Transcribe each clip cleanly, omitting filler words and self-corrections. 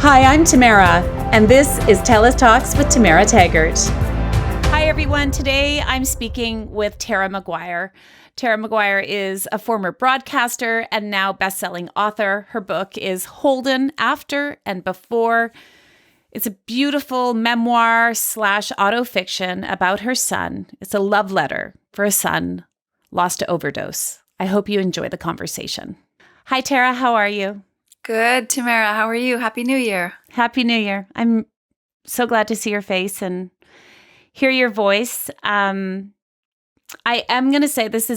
Hi, I'm Tamara, and this is TELUS Talks with Tamara Taggart. Hi, everyone. Today I'm speaking with Tara McGuire. Tara McGuire is a former broadcaster and now best-selling author. Her book is Holden, After and Before. It's a beautiful memoir / autofiction about her son. It's a love letter for a son lost to overdose. I hope you enjoy the conversation. Hi, Tara. How are you? Good, Tamara. How are you? Happy New Year. Happy New Year. I'm so glad to see your face and hear your voice. I am going to say this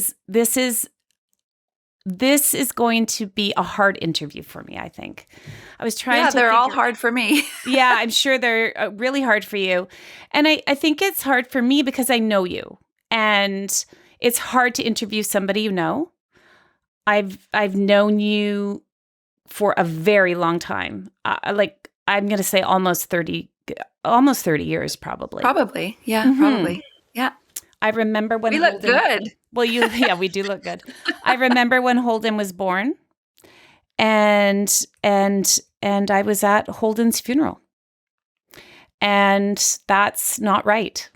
is going to be a hard interview for me, I think. I was trying to they're all hard for me. Yeah, I'm sure they're really hard for you. And I think it's hard for me because I know you. And it's hard to interview somebody you know. I've known you for a very long time. I'm going to say almost 30 years probably. Probably. Yeah, probably. Yeah. I remember when we look good. Well, we do look good. I remember when Holden was born, and I was at Holden's funeral, and that's not right,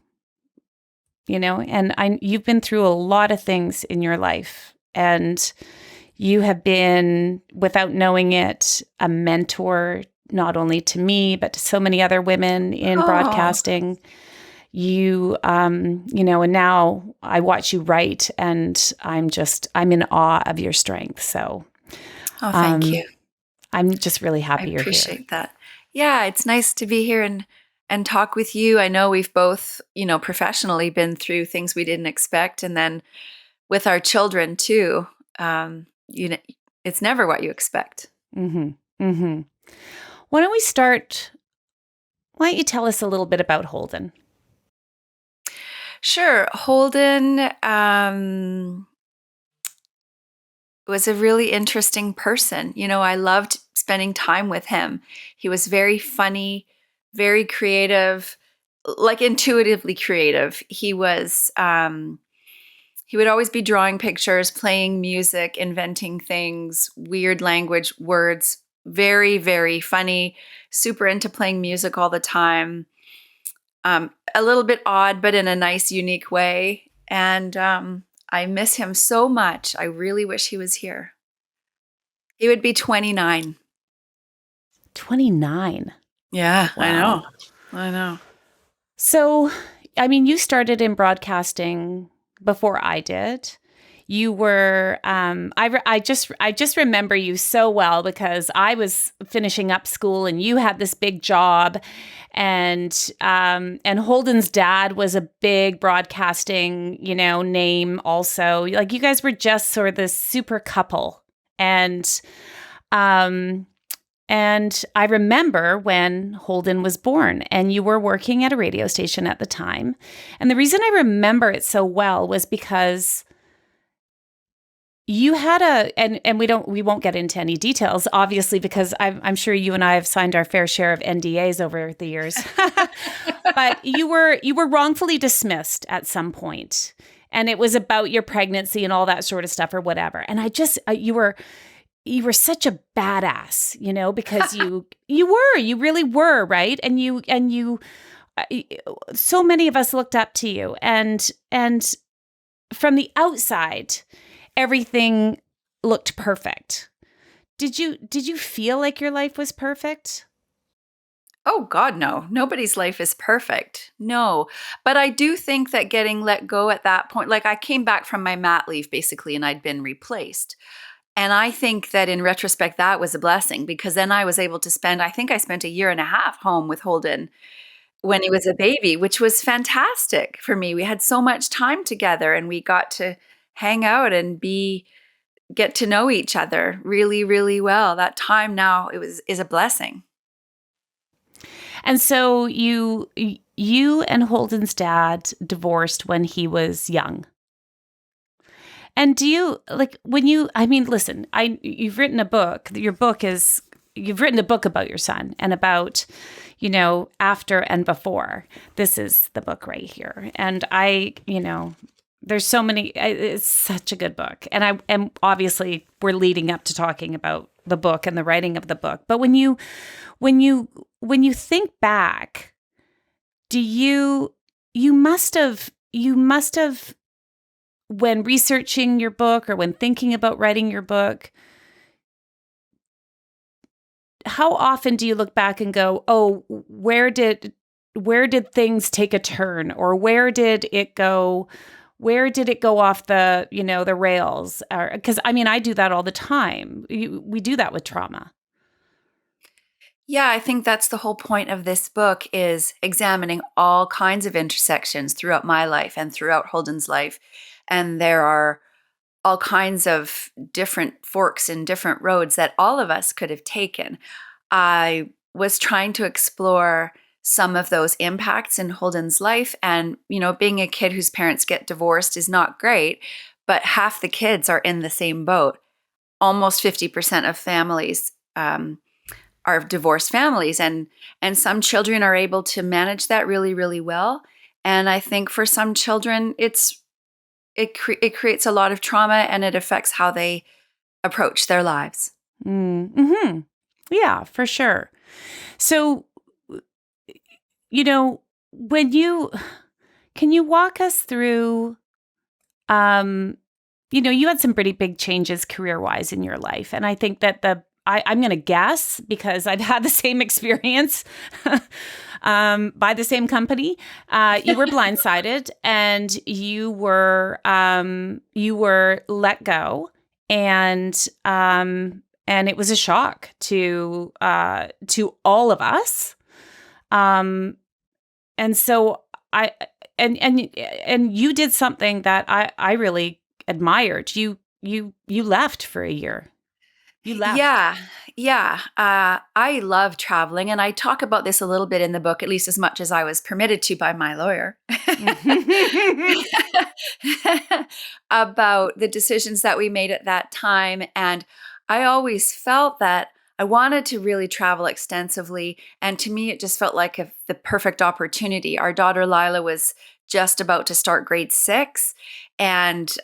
you know. And you've been through a lot of things in your life, and you have been, without knowing it, a mentor not only to me but to so many other women in broadcasting. You, and now I watch you write, and I'm in awe of your strength. So, thank you. I'm just really happy you're here. I appreciate that. Yeah, it's nice to be here and talk with you. I know we've both, professionally been through things we didn't expect, and then with our children too. It's never what you expect. Mm-hmm. Mm-hmm. Why don't you tell us a little bit about Holden? Sure. Holden was a really interesting person. I loved spending time with him. He was very funny, very creative, like intuitively creative. He was, he would always be drawing pictures, playing music, inventing things, weird language, words, very, very funny, super into playing music all the time. A little bit odd, but in a nice, unique way. And I miss him so much. I really wish he was here. He would be 29. 29? Yeah, wow. I know. So, you started in broadcasting before I did. You were, I just remember you so well because I was finishing up school and you had this big job, and Holden's dad was a big broadcasting, name also. Like, you guys were just sort of this super couple. And I remember when Holden was born, and you were working at a radio station at the time. And the reason I remember it so well was because you had and we won't get into any details, obviously, because I'm sure you and I have signed our fair share of NDAs over the years. But you were wrongfully dismissed at some point, and it was about your pregnancy and all that sort of stuff or whatever. And I just you were such a badass, because you really were, right? And you so many of us looked up to you, and from the outside, everything looked perfect. Did you feel like your life was perfect? Oh God, no. Nobody's life is perfect. No. But I do think that getting let go at that point, like I came back from my mat leave basically, and I'd been replaced. And I think that in retrospect, that was a blessing, because then I was able to spend a year and a half home with Holden when he was a baby, which was fantastic for me. We had so much time together, and we got to hang out and get to know each other really, really well. That time now is a blessing. And so you and Holden's dad divorced when he was young. And do you, like, when you, listen, you've written a book. You've written a book about your son and about, after and before. This is the book right here. And There's so many. It's such a good book, and obviously we're leading up to talking about the book and the writing of the book. But when you think back, do you must have when researching your book or when thinking about writing your book, how often do you look back and go, oh, where did things take a turn, or where did it go off the rails? Because I do that all the time. We do that with trauma. Yeah, I think that's the whole point of this book, is examining all kinds of intersections throughout my life and throughout Holden's life. And there are all kinds of different forks and different roads that all of us could have taken. I was trying to explore some of those impacts in Holden's life. And, being a kid whose parents get divorced is not great, but half the kids are in the same boat. Almost 50% of families are divorced families, and some children are able to manage that really, really well. And I think for some children, it creates a lot of trauma, and it affects how they approach their lives. Mm-hmm. Yeah, for sure. So, can you walk us through, you had some pretty big changes career-wise in your life. And I think that I'm going to guess, because I've had the same experience by the same company. You were blindsided, and you were let go, and it was a shock to all of us. And so and you did something that I really admired. You left for a year. You left. Yeah. I love traveling, and I talk about this a little bit in the book, at least as much as I was permitted to by my lawyer, about the decisions that we made at that time. And I always felt that I wanted to really travel extensively, and to me, it just felt like the perfect opportunity. Our daughter Lila was just about to start grade 6, and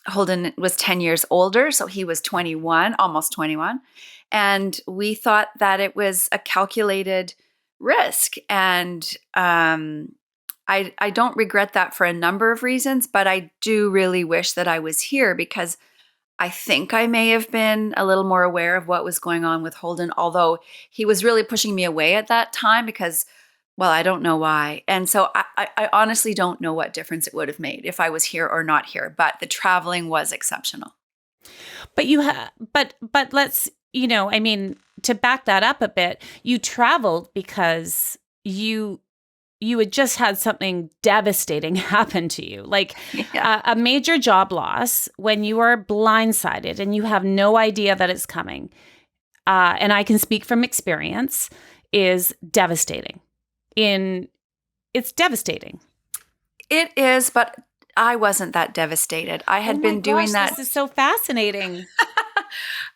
Holden was 10 years older, so he was 21, almost 21. And we thought that it was a calculated risk. And I don't regret that for a number of reasons, but I do really wish that I was here, because I think I may have been a little more aware of what was going on with Holden, although he was really pushing me away at that time because, well, I don't know why. And so I honestly don't know what difference it would have made if I was here or not here, but the traveling was exceptional. But but let's, to back that up a bit, you traveled because you had just had something devastating happen to you, like a major job loss when you are blindsided and you have no idea that it's coming. And I can speak from experience, is devastating. It's devastating. It is, but I wasn't that devastated. I had been doing that. This is so fascinating.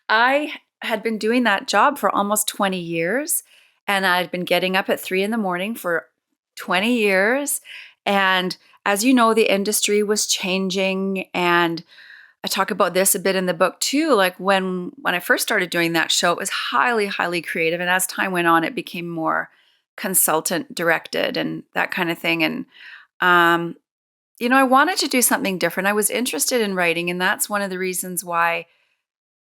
I had been doing that job for almost 20 years, and I'd been getting up at 3 a.m. for 20 years. And as you know, the industry was changing, and I talk about this a bit in the book too. Like when I first started doing that show, it was highly, highly creative. And as time went on, it became more consultant directed and that kind of thing. And, I wanted to do something different. I was interested in writing. And that's one of the reasons why,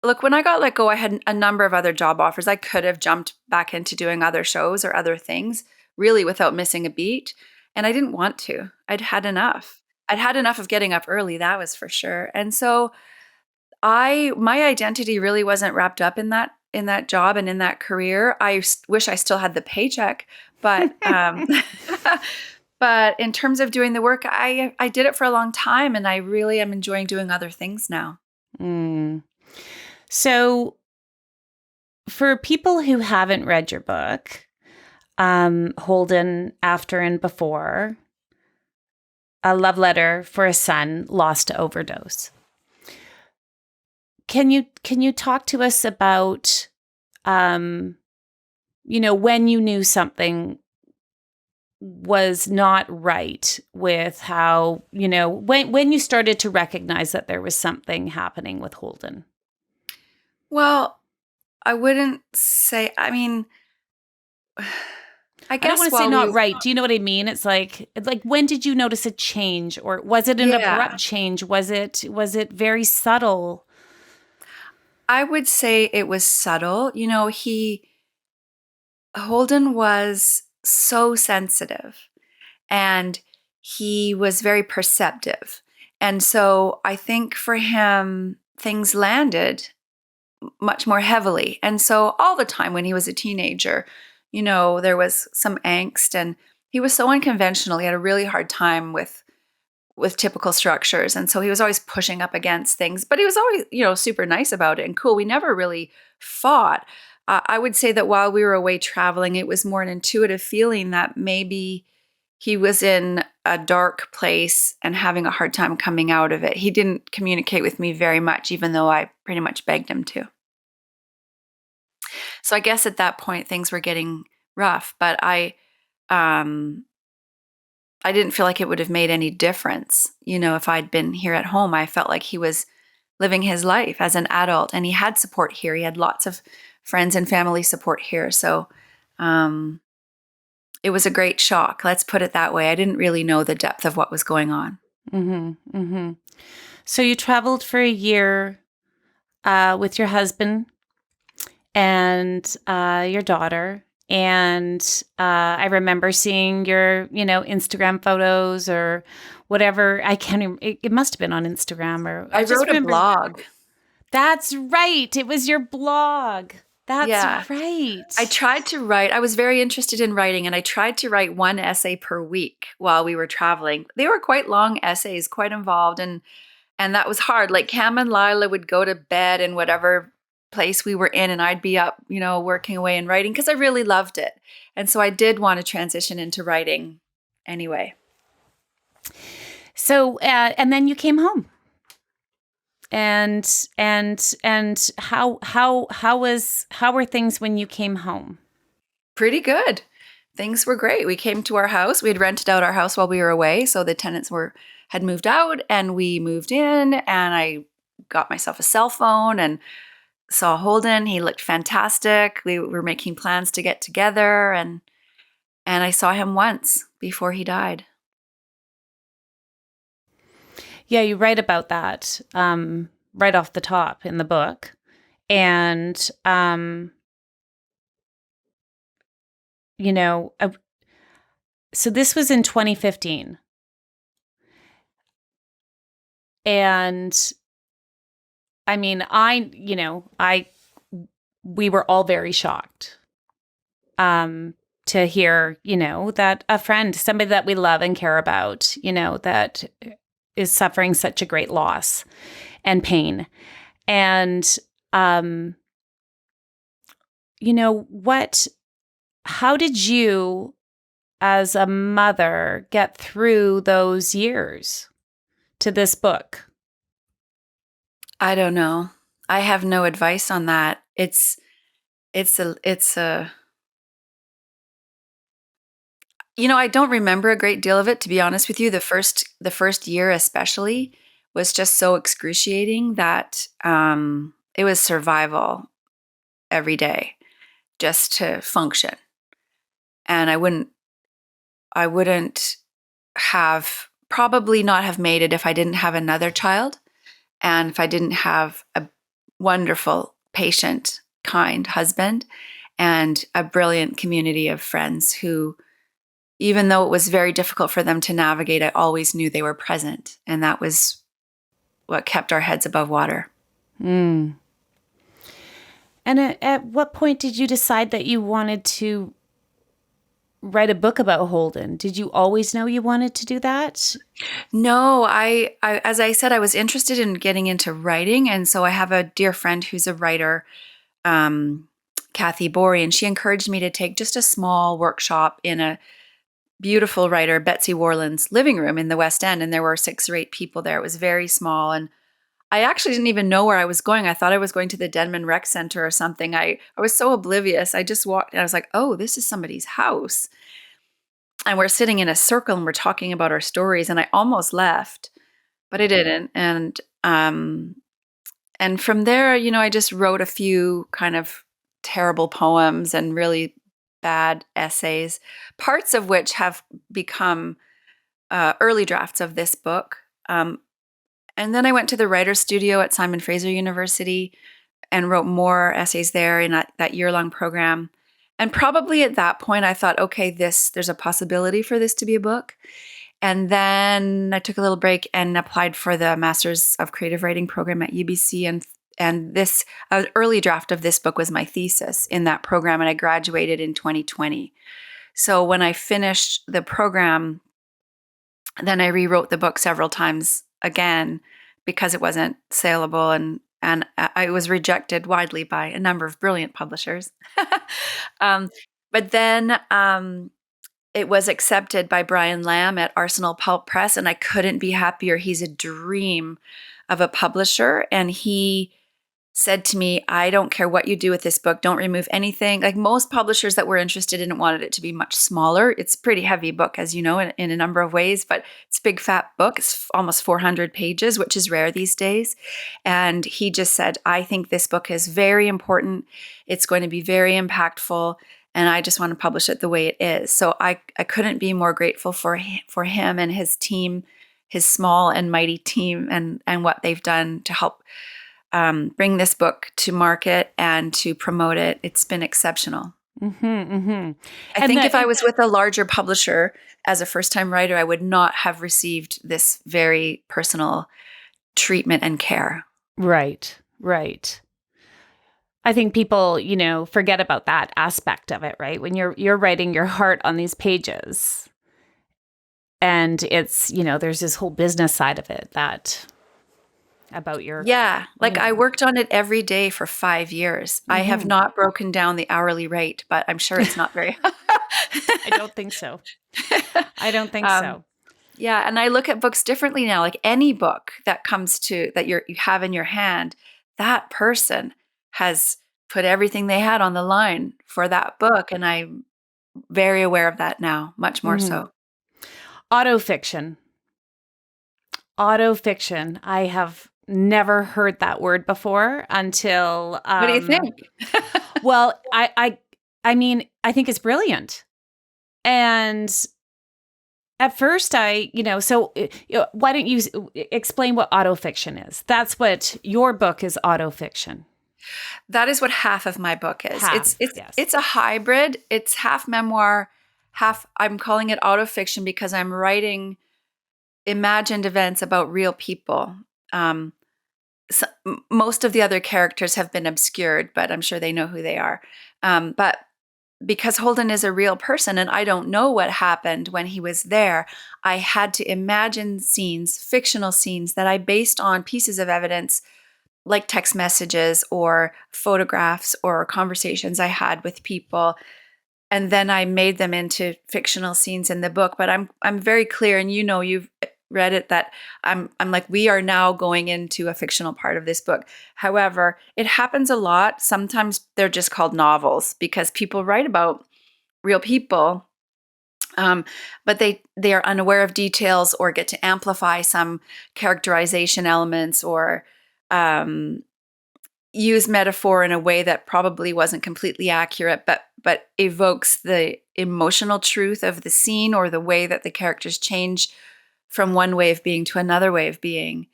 look, when I got let go, I had a number of other job offers. I could have jumped back into doing other shows or other things, really without missing a beat. And I didn't want to. I'd had enough. I'd had enough of getting up early, that was for sure. And so my identity really wasn't wrapped up in that job and in that career. I wish I still had the paycheck, but but in terms of doing the work, I did it for a long time, and I really am enjoying doing other things now. So for people who haven't read your book, Holden, After and Before, a love letter for a son lost to overdose. Can you talk to us about, when you knew something was not right with how, when you started to recognize that there was something happening with Holden? Well, I wouldn't say, I mean, I I don't guess want to say while not we, right. Do you know what I mean? It's like when did you notice a change, or was it an yeah, abrupt change? Was it very subtle? I would say it was subtle. Holden was so sensitive and he was very perceptive. And so I think for him, things landed much more heavily. And so all the time when he was a teenager, there was some angst and he was so unconventional. He had a really hard time with typical structures. And so he was always pushing up against things, but he was always, super nice about it and cool. We never really fought. I would say that while we were away traveling, it was more an intuitive feeling that maybe he was in a dark place and having a hard time coming out of it. He didn't communicate with me very much, even though I pretty much begged him to. So I guess at that point things were getting rough, but I didn't feel like it would have made any difference. If I'd been here at home, I felt like he was living his life as an adult and he had support here. He had lots of friends and family support here. So it was a great shock. Let's put it that way. I didn't really know the depth of what was going on. Mm-hmm, mm-hmm. So you traveled for a year with your husband and your daughter. And I remember seeing your, Instagram photos or whatever. I can't even, it must have been on Instagram or I just wrote a blog. That's right. It was your blog. Yeah. That's right. I tried to write. I was very interested in writing, and I tried to write one essay per week while we were traveling. They were quite long essays, quite involved, and that was hard. Like Cam and Lila would go to bed in whatever place we were in, and I'd be up, working away and writing because I really loved it. And so I did want to transition into writing anyway. So, and then you came home. And how were things when you came home? Pretty good. Things were great. We came to our house. We had rented out our house while we were away, so the tenants had moved out, and we moved in. And I got myself a cell phone and saw Holden. He looked fantastic. We were making plans to get together, and I saw him once before he died. Yeah, you write about that right off the top in the book. And, so this was in 2015. And I mean, we were all very shocked to hear, that a friend, somebody that we love and care about, that is suffering such a great loss and pain. And, how did you as a mother get through those years to this book? I don't know. I have no advice on that. It's a I don't remember a great deal of it, to be honest with you. The first year especially was just so excruciating that it was survival every day just to function. And I wouldn't probably not have made it if I didn't have another child and if I didn't have a wonderful, patient, kind husband and a brilliant community of friends who, even though it was very difficult for them to navigate, I always knew they were present. And that was what kept our heads above water. Mm. And at what point did you decide that you wanted to write a book about Holden? Did you always know you wanted to do that? No, I as I said, I was interested in getting into writing. And so I have a dear friend who's a writer, Kathy Borey, and she encouraged me to take just a small workshop in a beautiful writer, Betsy Warland's living room in the West End. And there were 6 or 8 people there. It was very small. And I actually didn't even know where I was going. I thought I was going to the Denman Rec Center or something. I was so oblivious. I just walked and I was like, oh, this is somebody's house. and we're sitting in a circle and we're talking about our stories, and I almost left, but I didn't. And from there, I just wrote a few kind of terrible poems and really bad essays, parts of which have become early drafts of this book. And then I went to the writer's studio at Simon Fraser University and wrote more essays there in that year-long program. And probably at that point, I thought, okay, there's a possibility for this to be a book. And then I took a little break and applied for the Masters of Creative Writing program at UBC. And this early draft of this book was my thesis in that program, and I graduated in 2020. So when I finished the program, then I rewrote the book several times again because it wasn't saleable, and I was rejected widely by a number of brilliant publishers. But then it was accepted by Brian Lamb at Arsenal Pulp Press, and I couldn't be happier. He's a dream of a publisher, and he said to me, I don't care what you do with this book. Don't remove anything. Like most publishers that were interested in it wanted it to be much smaller. It's a pretty heavy book, as you know, in a number of ways, but it's a big fat book. It's almost 400 pages, which is rare these days. And he just said, I think this book is very important. It's going to be very impactful, and I just want to publish it the way it is. So I couldn't be more grateful for him and his team, his small and mighty team, and what they've done to help bring this book to market and to promote it. It's been exceptional. Mm-hmm, mm-hmm. I think if I was with a larger publisher as a first-time writer, I would not have received this very personal treatment and care. Right, right. I think people, forget about that aspect of it, right? When you're writing your heart on these pages, and it's, there's this whole business side of it that about your... Yeah. I worked on it every day for 5 years. I have not broken down the hourly rate, but I'm sure it's not very... I don't think so. I don't think so. Yeah. And I look at books differently now. Like any book that comes to, that you have in your hand, that person has put everything they had on the line for that book. And I'm very aware of that now, much more so. Autofiction. Autofiction. I have never heard that word before until... what do you think? Well, I mean, I think it's brilliant. And at first why don't you explain what autofiction is? That's what your book is, autofiction. That is what half of my book is. Yes. It's a hybrid. It's half memoir, half, I'm calling it autofiction because I'm writing imagined events about real people. Most of the other characters have been obscured, but I'm sure they know who they are. But because Holden is a real person and I don't know what happened when he was there, I had to imagine scenes, fictional scenes that I based on pieces of evidence like text messages or photographs or conversations I had with people. And then I made them into fictional scenes in the book. But I'm very clear, and you've read it, that I'm like, we are now going into a fictional part of this book. However, it happens a lot. Sometimes they're just called novels because people write about real people, but they are unaware of details or get to amplify some characterization elements or use metaphor in a way that probably wasn't completely accurate, but evokes the emotional truth of the scene or the way that the characters change from one way of being to another way of being.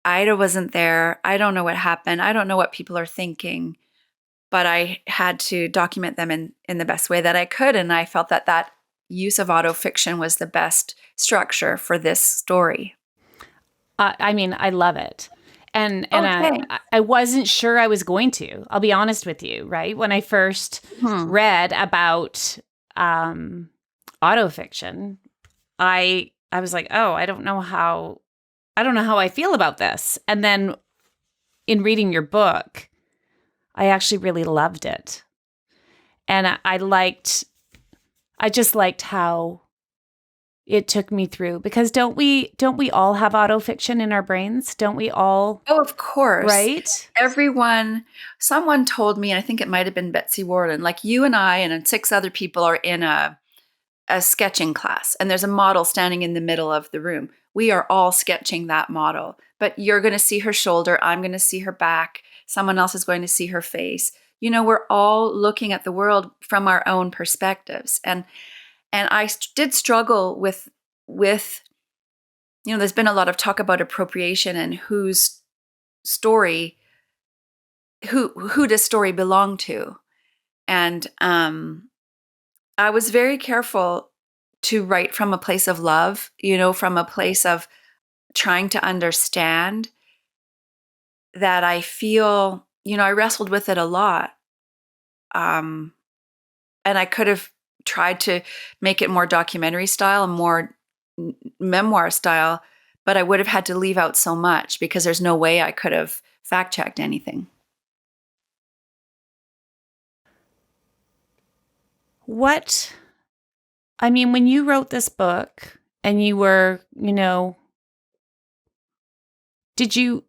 Ida wasn't there. I don't know what happened. I don't know what people are thinking, but I had to document them in the best way that I could. And I felt that use of autofiction was the best structure for this story. I mean, I love it. And Okay. I wasn't sure I was going to. I'll be honest with you, right? When I first read about autofiction, I was like, oh, I don't know how I feel about this. And then in reading your book, I actually really loved it. And I just liked how it took me through, because don't we all have autofiction in our brains? Don't we all? Oh, of course. Right? Someone told me, I think it might have been Betsy Warden, like you and I and 6 other people are in a a sketching class and there's a model standing in the middle of the room. We are all sketching that model, but you're going to see her shoulder. I'm going to see her back. Someone else is going to see her face. We're all looking at the world from our own perspectives. And I did struggle with, there's been a lot of talk about appropriation and whose story, who does story belong to? And I was very careful to write from a place of love, from a place of trying to understand that I feel, I wrestled with it a lot. And I could have tried to make it more documentary style and more memoir style, but I would have had to leave out so much because there's no way I could have fact-checked anything. When you wrote this book and you were, did you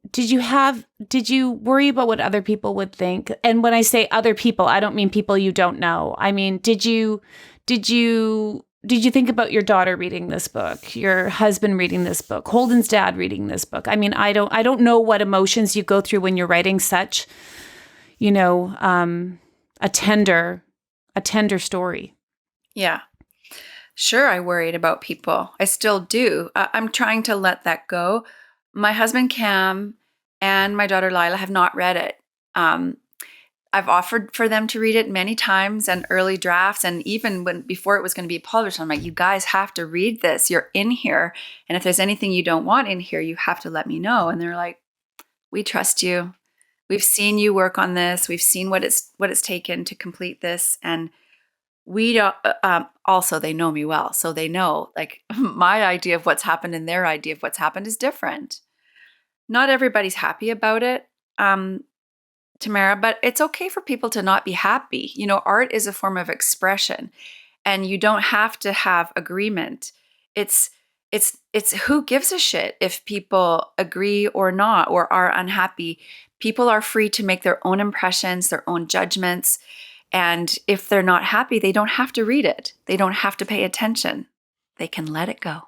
worry about what other people would think? And when I say other people, I don't mean people you don't know. I mean, did you think about your daughter reading this book, your husband reading this book, Holden's dad reading this book? I mean, I don't know what emotions you go through when you're writing such, a tender story. Yeah. Sure, I worried about people. I still do. I'm trying to let that go. My husband Cam and my daughter Lila have not read it. I've offered for them to read it many times and early drafts. And even before it was going to be published, I'm like, you guys have to read this. You're in here. And if there's anything you don't want in here, you have to let me know. And they're like, we trust you. We've seen you work on this. We've seen what it's taken to complete this. And we don't, also they know me well. So they know like my idea of what's happened and their idea of what's happened is different. Not everybody's happy about it, Tamara, but it's okay for people to not be happy. Art is a form of expression and you don't have to have agreement. It's who gives a shit if people agree or not, or are unhappy. People are free to make their own impressions, their own judgments. And if they're not happy, they don't have to read it. They don't have to pay attention. They can let it go.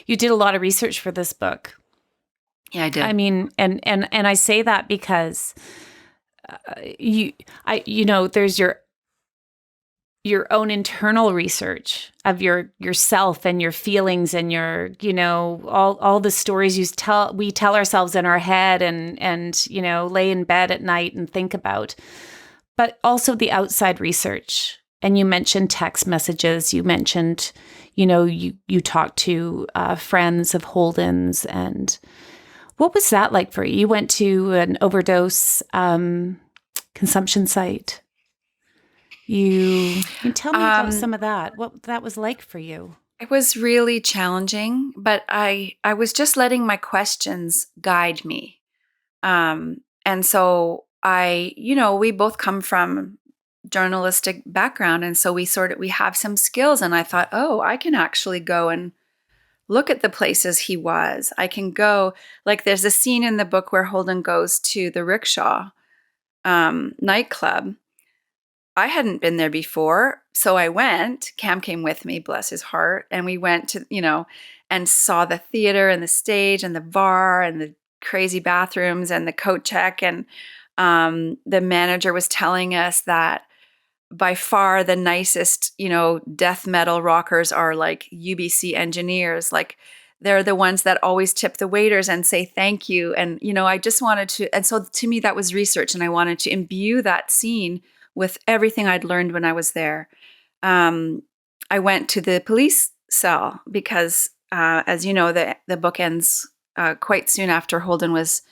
You did a lot of research for this book. Yeah, I did. I mean, and I say that because there's your own internal research of yourself and your feelings and your, all the stories we tell ourselves in our head and lay in bed at night and think about, but also the outside research. And you mentioned text messages. You mentioned, you talked to friends of Holden's. And what was that like for you? You went to an overdose consumption site. You tell me about some of that, what that was like for you. It was really challenging, but I was just letting my questions guide me. And so we both come from journalistic background. And so we have some skills. And I thought, I can actually go and look at the places he was. I can go, like there's a scene in the book where Holden goes to the rickshaw nightclub. I hadn't been there before. So I went, Cam came with me, bless his heart. And we went to, and saw the theater and the stage and the bar and the crazy bathrooms and the coat check. And the manager was telling us that by far the nicest, death metal rockers are like UBC engineers. Like they're the ones that always tip the waiters and say thank you. And, I just wanted to, and so to me that was research and I wanted to imbue that scene with everything I'd learned when I was there. I went to the police cell because, as you know, the book ends quite soon after Holden was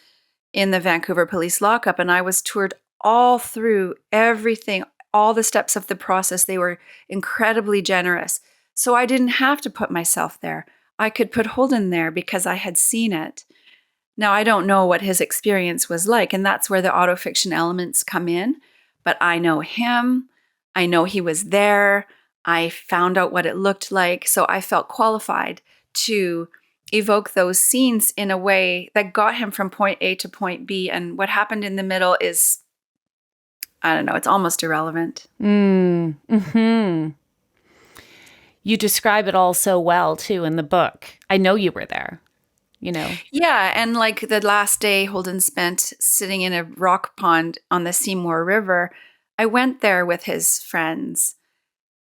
in the Vancouver police lockup, and I was toured all through everything, all the steps of the process. They were incredibly generous. So I didn't have to put myself there. I could put Holden there because I had seen it. Now, I don't know what his experience was like, and that's where the autofiction elements come in. But I know him. I know he was there. I found out what it looked like. So I felt qualified to evoke those scenes in a way that got him from point A to point B. And what happened in the middle is I don't know, it's almost irrelevant. Mm-hmm. You describe it all so well, too, in the book. I know you were there, you know. Yeah, and like the last day Holden spent sitting in a rock pond on the Seymour River, I went there with his friends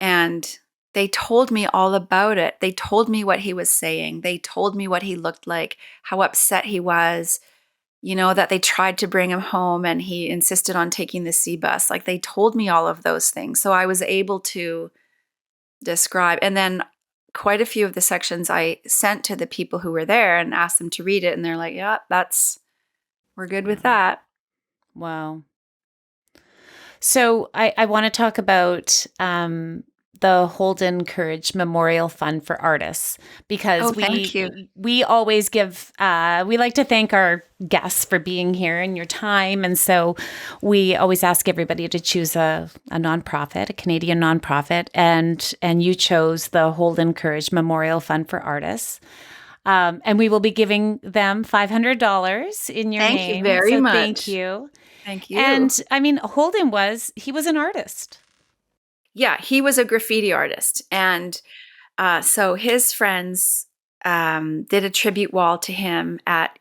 and they told me all about it. They told me what he was saying. They told me what he looked like, how upset he was, that they tried to bring him home and he insisted on taking the sea bus. Like they told me all of those things. So I was able to describe. And then quite a few of the sections I sent to the people who were there and asked them to read it. And they're like, yeah, we're good with that. Wow. So I want to talk about the Holden Courage Memorial Fund for Artists, because we always give, we like to thank our guests for being here and your time. And so we always ask everybody to choose a nonprofit, a Canadian nonprofit. And you chose the Holden Courage Memorial Fund for Artists. And we will be giving them $500 in your name. Thank you very much. Thank you. Thank you. And I mean, Holden was an artist. Yeah, he was a graffiti artist. And so his friends did a tribute wall to him at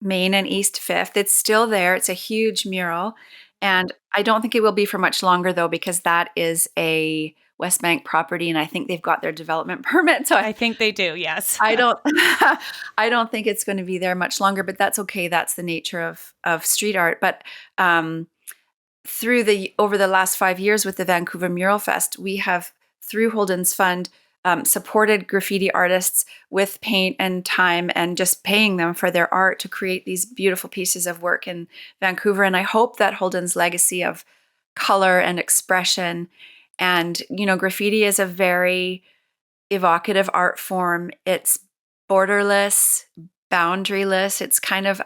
Main and East 5th. It's still there. It's a huge mural. And I don't think it will be for much longer, though, because that is a West Bank property, and I think they've got their development permit. So I think they do, yes. I don't think it's going to be there much longer, but that's okay. That's the nature of street art. But over the last 5 years with the Vancouver Mural Fest, we have, through Holden's Fund, supported graffiti artists with paint and time and just paying them for their art to create these beautiful pieces of work in Vancouver. And I hope that Holden's legacy of color and expression, and, graffiti is a very evocative art form. It's borderless, boundaryless. It's kind of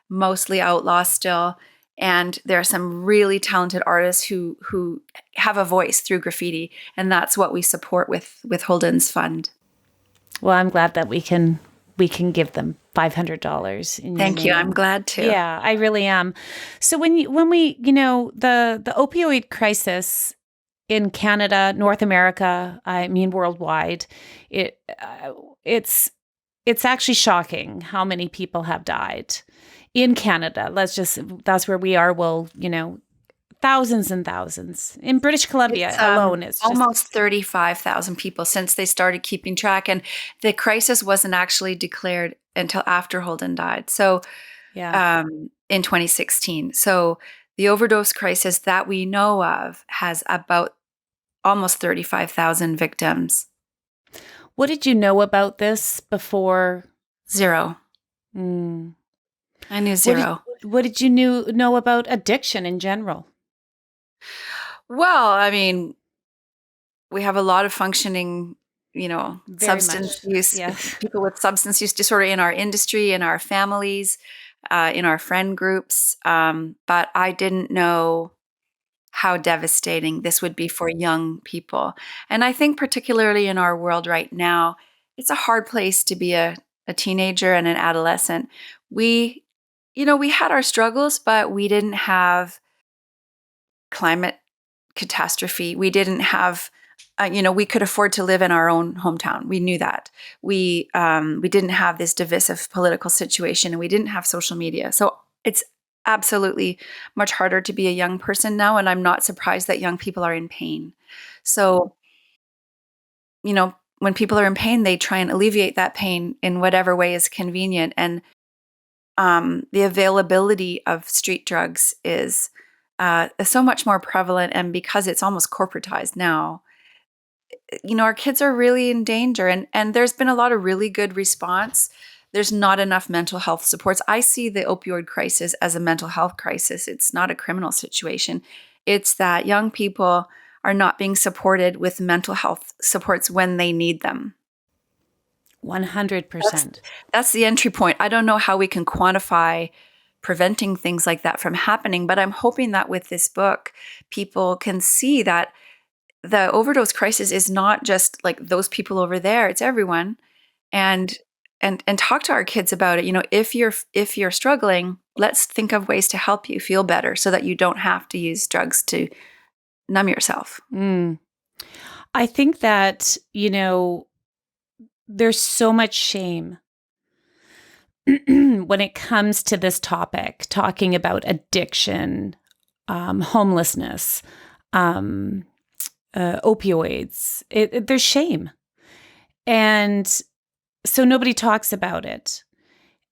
mostly outlaw still. And there are some really talented artists who have a voice through graffiti. And that's what we support with Holden's Fund. Well, I'm glad that we can give them $500 in your Thank you. name. I'm glad to. Yeah, I really am. So when we the opioid crisis in Canada, North America, I mean worldwide, it's actually shocking how many people have died in Canada. That's where we are. Well, thousands and thousands. In British Columbia alone, it's almost 35,000 people since they started keeping track. And the crisis wasn't actually declared until after Holden died. So yeah. In 2016. So the overdose crisis that we know of has about almost 35,000 victims. What did you know about this before? Zero. I knew zero. What did you know about addiction in general? Well, I mean, we have a lot of functioning, substance use, people with substance use disorder in our industry, in our families, in our friend groups. But I didn't know how devastating this would be for young people. And I think particularly in our world right now, it's a hard place to be a teenager and an adolescent. We had our struggles, but we didn't have climate catastrophe. We didn't have, we could afford to live in our own hometown. We knew that. We didn't have this divisive political situation, and we didn't have social media. So it's absolutely much harder to be a young person now, and I'm not surprised that young people are in pain. So, when people are in pain, they try and alleviate that pain in whatever way is convenient. And the availability of street drugs is so much more prevalent, and because it's almost corporatized now, our kids are really in danger. And there's been a lot of really good response. There's not enough mental health supports. I see the opioid crisis as a mental health crisis. It's not a criminal situation. It's that young people are not being supported with mental health supports when they need them. 100%. That's the entry point. I don't know how we can quantify preventing things like that from happening, but I'm hoping that with this book, people can see that the overdose crisis is not just like those people over there. It's everyone. And talk to our kids about it. If you're struggling, let's think of ways to help you feel better so that you don't have to use drugs to numb yourself. I think that, there's so much shame when it comes to this topic, talking about addiction, homelessness, opioids. There's shame. And so nobody talks about it.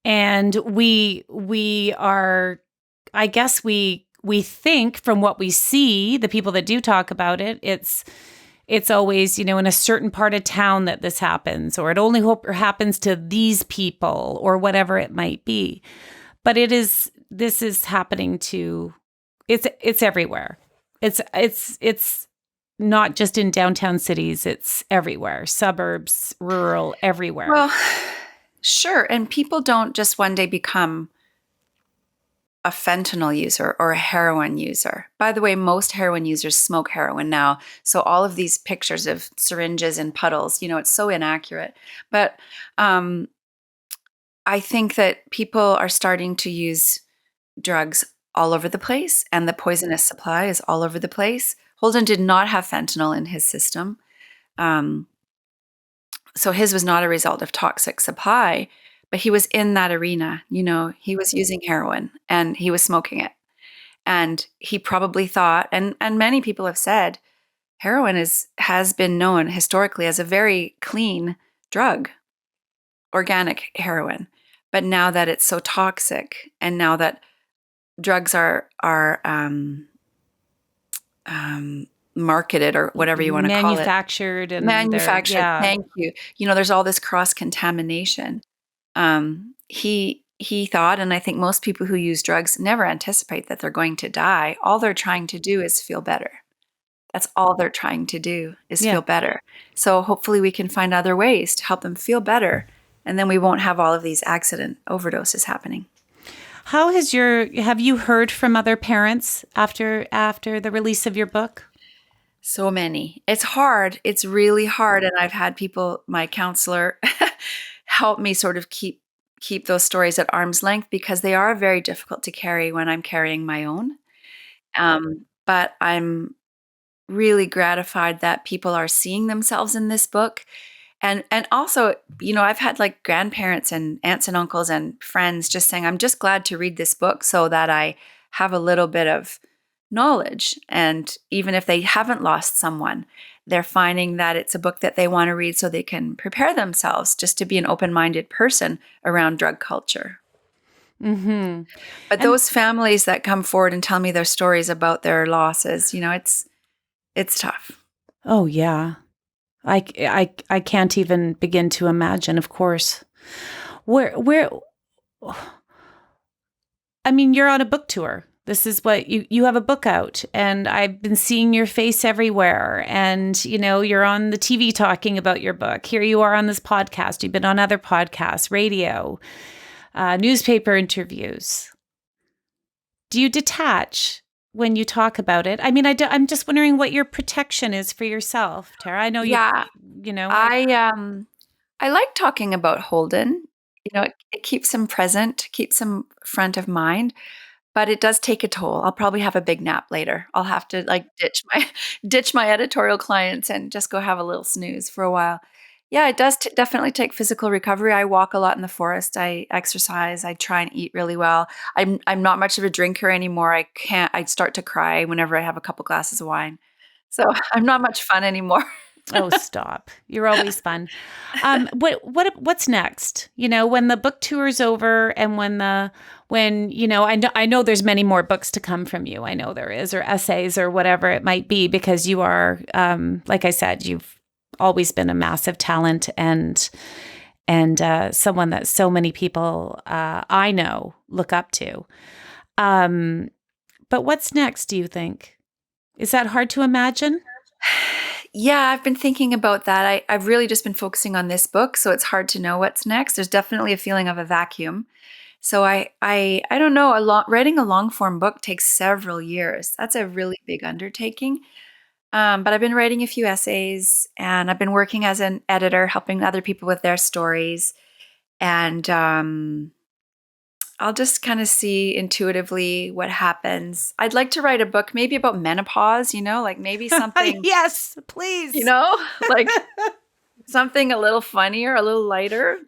And we are, I guess we think from what we see, the people that do talk about it, it's always, in a certain part of town that this happens, or it only happens to these people, or whatever it might be. But this is happening to, it's everywhere. It's not just in downtown cities, it's everywhere, suburbs, rural, everywhere. Well, sure. And people don't just one day become a fentanyl user or a heroin user. By the way, most heroin users smoke heroin now. So all of these pictures of syringes and puddles, it's so inaccurate. But I think that people are starting to use drugs all over the place, and the poisonous supply is all over the place. Holden did not have fentanyl in his system. So his was not a result of toxic supply, but he was in that arena. He was using heroin and he was smoking it. And he probably thought, and many people have said, heroin has been known historically as a very clean drug, organic heroin. But now that it's so toxic, and now that drugs are marketed, or whatever you want to call it. Manufactured. Yeah. Thank you. There's all this cross-contamination. He thought, and I think most people who use drugs never anticipate that they're going to die. All they're trying to do is feel better. That's all they're trying to do is feel better. So hopefully we can find other ways to help them feel better, and then we won't have all of these accident overdoses happening. Have you heard from other parents after the release of your book? So many. It's hard. It's really hard. And I've had people, my counselor, help me sort of keep those stories at arm's length, because they are very difficult to carry when I'm carrying my own. But I'm really gratified that people are seeing themselves in this book. And also, I've had like grandparents and aunts and uncles and friends just saying, I'm just glad to read this book so that I have a little bit of knowledge. And even if they haven't lost someone, they're finding that it's a book that they want to read so they can prepare themselves just to be an open-minded person around drug culture. Mm-hmm. But those families that come forward and tell me their stories about their losses, it's tough. Oh, yeah. I can't even begin to imagine, of course. I mean, you're on a book tour. This is what you have a book out, and I've been seeing your face everywhere, and you're on the TV talking about your book. Here you are on this podcast. You've been on other podcasts, radio, newspaper interviews. Do you detach when you talk about it? I mean, I'm just wondering what your protection is for yourself, Tara. I know I like talking about Holden. It keeps him present, keeps him front of mind. But it does take a toll. I'll probably have a big nap later. I'll have to ditch my editorial clients and just go have a little snooze for a while. Yeah, it does definitely take physical recovery. I walk a lot in the forest. I exercise. I try and eat really well. I'm not much of a drinker anymore. I start to cry whenever I have a couple glasses of wine. So I'm not much fun anymore. Oh, stop. You're always fun. What's next? When the book tour's over, and I know there's many more books to come from you. I know there is, or essays, or whatever it might be, because you are, like I said, you've always been a massive talent, and someone that so many people I know look up to. But what's next, do you think? Is that hard to imagine? Yeah, I've been thinking about that. I've really just been focusing on this book, so it's hard to know what's next. There's definitely a feeling of a vacuum. So I don't know. Writing a long form book takes several years. That's a really big undertaking. But I've been writing a few essays, and I've been working as an editor, helping other people with their stories. And I'll just kind of see intuitively what happens. I'd like to write a book maybe about menopause, like maybe something, Yes, please. like something a little funnier, a little lighter.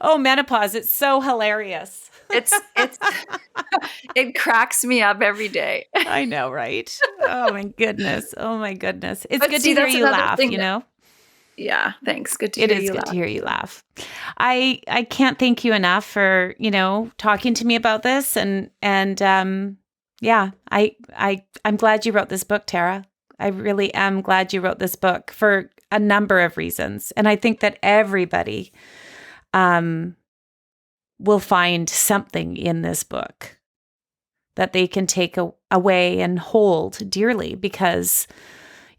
Oh, menopause. It's so hilarious. It's it cracks me up every day. I know, right? Oh my goodness. Oh my goodness. It's But good see, to hear that's you another laugh, thing Yeah, thanks. Good to It hear is you good laugh. to hear you laugh. I can't thank you enough for, talking to me about this and yeah, I'm glad you wrote this book, Tara. I really am glad you wrote this book for a number of reasons. And I think that everybody will find something in this book that they can take away and hold dearly because,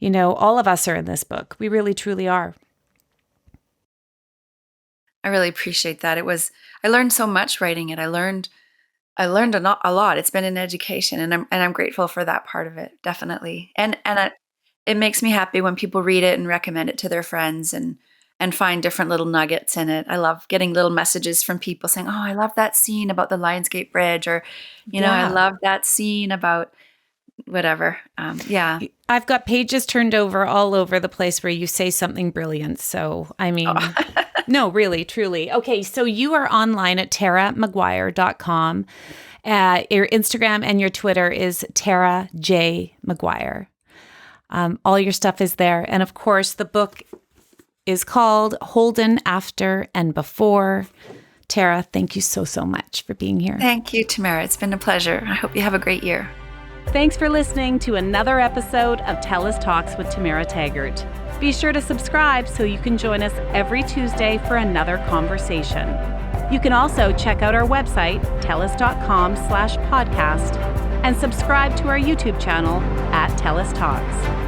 all of us are in this book. We really, truly are. I really appreciate that. I learned so much writing it. I learned a lot. It's been an education, and I'm grateful for that part of it, definitely. It makes me happy when people read it and recommend it to their friends and find different little nuggets in it. I love getting little messages from people saying, "Oh, I love that scene about the Lionsgate Bridge," or I love that scene about whatever. Yeah. I've got pages turned over all over the place where you say something brilliant. So, I mean, no, really, truly. Okay, so you are online at taramcguire.com. Your Instagram and your Twitter is Tara J. McGuire. All your stuff is there. And of course, the book is called Holden After and Before. Tara, thank you so, so much for being here. Thank you, Tamara. It's been a pleasure. I hope you have a great year. Thanks for listening to another episode of TELUS Talks with Tamara Taggart. Be sure to subscribe so you can join us every Tuesday for another conversation. You can also check out our website, telus.com/podcast, and subscribe to our YouTube channel at TELUS Talks.